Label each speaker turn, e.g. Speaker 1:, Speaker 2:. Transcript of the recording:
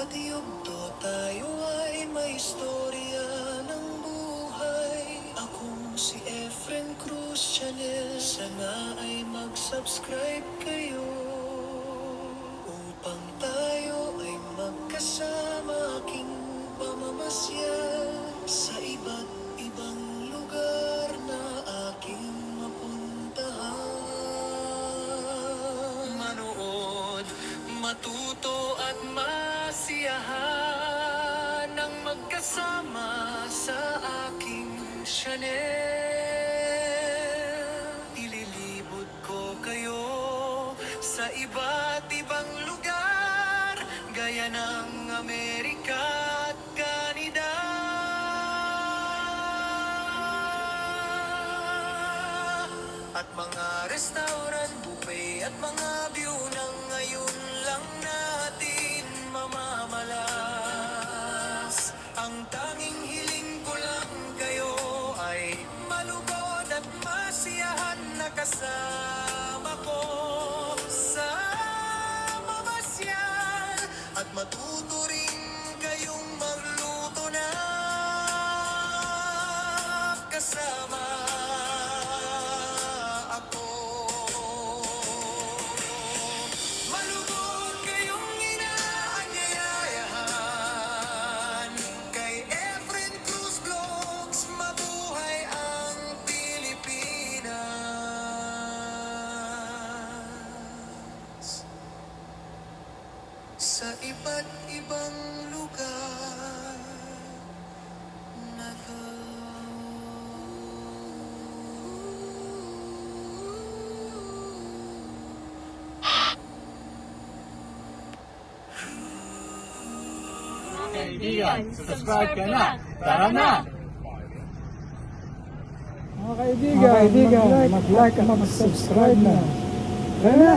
Speaker 1: Bawat yugto tayo ay may istorya ng buhay. Akong si Efren Cruz Channel, sana ay mag-subscribe kayo upang tayo ay magkasama aking pamamasyal sa iba't ibang lugar na aking mapuntahan. Manood, matuto at masiyahan ng magkasama sa aking channel. Ililibot ko kayo sa iba't ibang lugar, gaya ng Amerika at Canada. At mga restaurant, buffet at mga view ng ngayon lang natin mamamalas. Ang tanging hiling ko lang kayo ay malugod at masiyahan na kasama ko sa mamasyal, at matuto rin kayong magluto na kasama ako. Malugod kayong inaanyayahan kay Efren Cruz Vlogs. Mabuhay ang Pilipinas sa iba't ibang lugar na to.
Speaker 2: Kaibigan, subscribe ka na. Tara na!
Speaker 3: Mga kaibigan, mag-like at mag-subscribe na. Tara na!